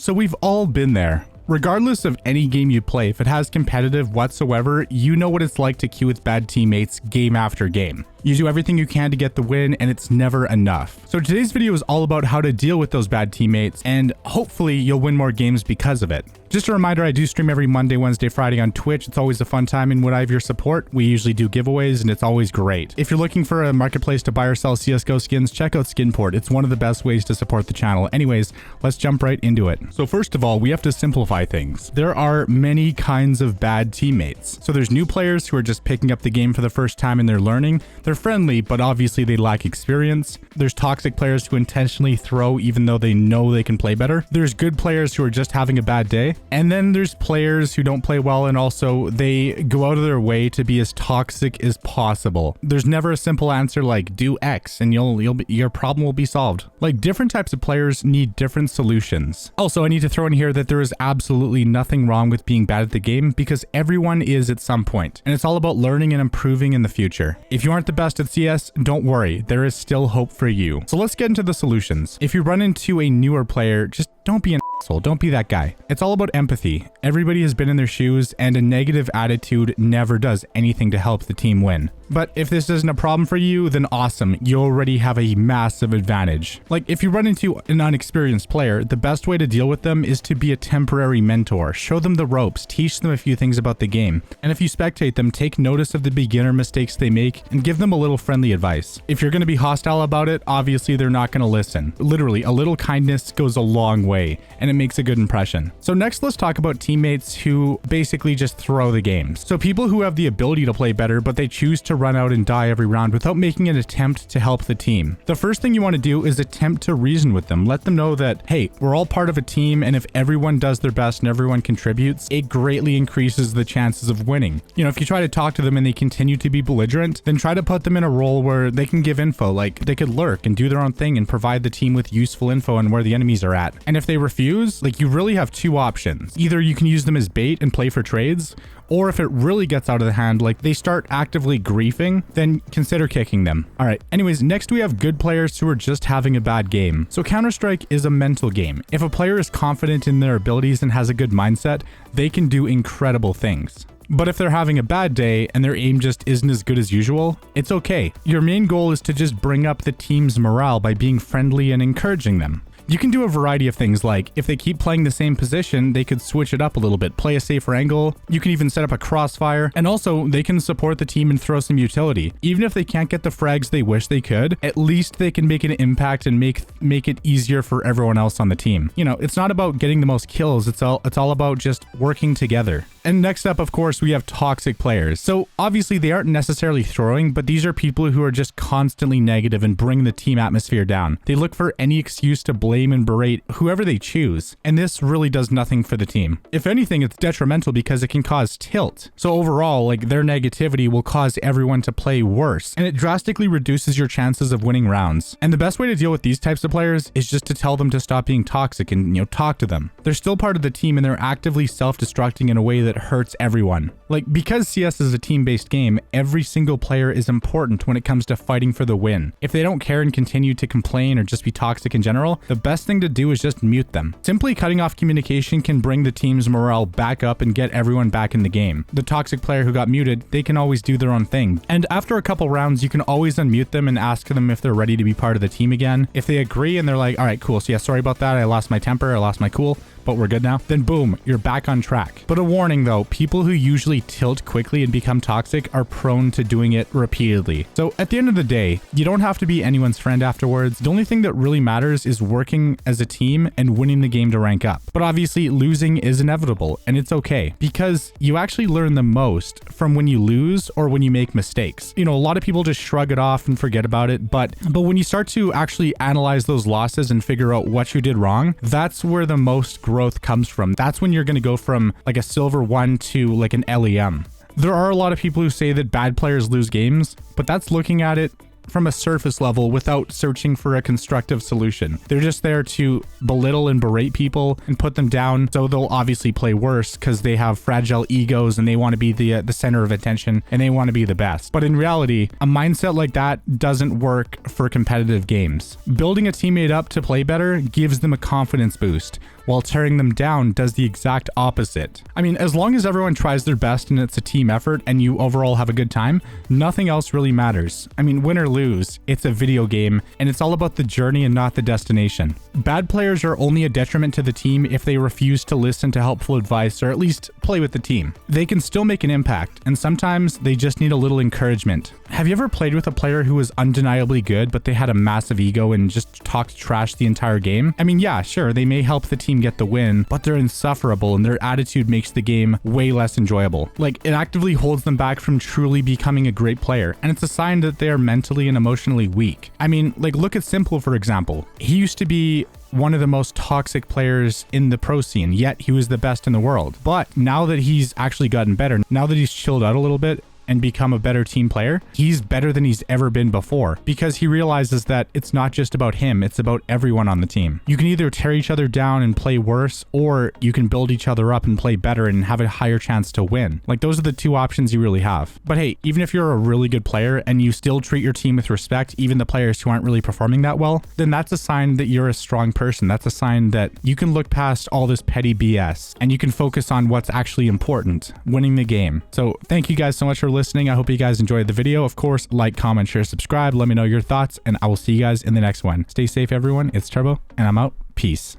So we've all been there. Regardless of any game you play, if it has competitive whatsoever, you know what it's like to queue with bad teammates game after game. You do everything you can to get the win, and it's never enough. So today's video is all about how to deal with those bad teammates, and hopefully you'll win more games because of it. Just a reminder, I do stream every Monday, Wednesday, Friday on Twitch. It's always a fun time, and when I have your support, we usually do giveaways, and it's always great. If you're looking for a marketplace to buy or sell CSGO skins, check out Skinport. It's one of the best ways to support the channel. Anyways, let's jump right into it. So first of all, we have to simplify things. There are many kinds of bad teammates. So there's new players who are just picking up the game for the first time and they're learning. They're friendly, but obviously they lack experience. There's toxic players who intentionally throw even though they know they can play better. There's good players who are just having a bad day. And then there's players who don't play well and also they go out of their way to be as toxic as possible. There's never a simple answer like do X and your problem will be solved. Like different types of players need different solutions. Also, I need to throw in here that there is absolutely nothing wrong with being bad at the game because everyone is at some point, and it's all about learning and improving in the future. If you aren't the best at CS, don't worry, there is still hope for you. So let's get into the solutions. If you run into a newer player, just don't be an asshole. Don't be that guy. It's all about empathy. Everybody has been in their shoes, and a negative attitude never does anything to help the team win. But if this isn't a problem for you, then awesome. You already have a massive advantage. Like if you run into an unexperienced player, the best way to deal with them is to be a temporary mentor. Show them the ropes, teach them a few things about the game. And if you spectate them, take notice of the beginner mistakes they make and give them a little friendly advice. If you're going to be hostile about it, obviously they're not going to listen. Literally, a little kindness goes a long way and it makes a good impression. So next, let's talk about teammates who basically just throw the games. So people who have the ability to play better, but they choose to run out and die every round without making an attempt to help the team. The first thing you want to do is attempt to reason with them. Let them know that, hey, we're all part of a team, and if everyone does their best and everyone contributes, it greatly increases the chances of winning. You know, if you try to talk to them and they continue to be belligerent, then try to put them in a role where they can give info, like they could lurk and do their own thing and provide the team with useful info on where the enemies are at. And if they refuse, like you really have two options. Either you can use them as bait and play for trades, or if it really gets out of the hand, like they start actively griefing, then consider kicking them. All right. Anyways, next we have good players who are just having a bad game. So Counter-Strike is a mental game. If a player is confident in their abilities and has a good mindset, they can do incredible things. But if they're having a bad day and their aim just isn't as good as usual, it's okay. Your main goal is to just bring up the team's morale by being friendly and encouraging them. You can do a variety of things, like if they keep playing the same position, they could switch it up a little bit, play a safer angle. You can even set up a crossfire, and also they can support the team and throw some utility. Even if they can't get the frags they wish they could, at least they can make an impact and make it easier for everyone else on the team. You know, it's not about getting the most kills, it's all about just working together. And next up, of course, we have toxic players. So obviously they aren't necessarily throwing, but these are people who are just constantly negative and bring the team atmosphere down. They look for any excuse to blame and berate whoever they choose. And this really does nothing for the team. If anything, it's detrimental because it can cause tilt. So overall, like their negativity will cause everyone to play worse, and it drastically reduces your chances of winning rounds. And the best way to deal with these types of players is just to tell them to stop being toxic and, talk to them. They're still part of the team and they're actively self-destructing in a way that hurts everyone. Like because CS is a team-based game, every single player is important when it comes to fighting for the win. If they don't care and continue to complain or just be toxic in general, the best thing to do is just mute them. Simply cutting off communication can bring the team's morale back up and get everyone back in the game. The toxic player who got muted, they can always do their own thing. And after a couple rounds, you can always unmute them and ask them if they're ready to be part of the team again. If they agree and they're like, all right, cool. So yeah, sorry about that. I lost my temper. I lost my cool. but we're good now, then boom, you're back on track. But a warning though, people who usually tilt quickly and become toxic are prone to doing it repeatedly. So at the end of the day, you don't have to be anyone's friend afterwards. The only thing that really matters is working as a team and winning the game to rank up. But obviously losing is inevitable, and it's okay because you actually learn the most from when you lose or when you make mistakes. You know, a lot of people just shrug it off and forget about it, but when you start to actually analyze those losses and figure out what you did wrong, that's where the most growth comes from. That's when you're going to go from like a silver 1 to like an LEM. There are a lot of people who say that bad players lose games, but that's looking at it from a surface level without searching for a constructive solution. They're just there to belittle and berate people and put them down, so they'll obviously play worse because they have fragile egos and they want to be the center of attention and they want to be the best. But in reality, a mindset like that doesn't work for competitive games. Building a teammate up to play better gives them a confidence boost, while tearing them down does the exact opposite. I mean, as long as everyone tries their best and it's a team effort and you overall have a good time, nothing else really matters. I mean, win or lose, it's a video game and it's all about the journey and not the destination. Bad players are only a detriment to the team if they refuse to listen to helpful advice or at least play with the team. They can still make an impact, and sometimes they just need a little encouragement. Have you ever played with a player who was undeniably good, but they had a massive ego and just talked trash the entire game? I mean, yeah, sure, they may help the team get the win, but they're insufferable and their attitude makes the game way less enjoyable. Like, it actively holds them back from truly becoming a great player, and it's a sign that they are mentally and emotionally weak. I mean, like, look at Simple, for example. He used to be one of the most toxic players in the pro scene, yet he was the best in the world. But now that he's actually gotten better, now that he's chilled out a little bit and become a better team player, he's better than he's ever been before, because he realizes that it's not just about him, it's about everyone on the team. You can either tear each other down and play worse, or you can build each other up and play better and have a higher chance to win. Like, those are the two options you really have. But hey, even if you're a really good player and you still treat your team with respect, even the players who aren't really performing that well, then that's a sign that you're a strong person. That's a sign that you can look past all this petty BS and you can focus on what's actually important, winning the game. So thank you guys so much for listening. I hope you guys enjoyed the video. Of course, like, comment, share, subscribe. Let me know your thoughts, and I will see you guys in the next one. Stay safe, everyone. It's Turbo, and I'm out. Peace.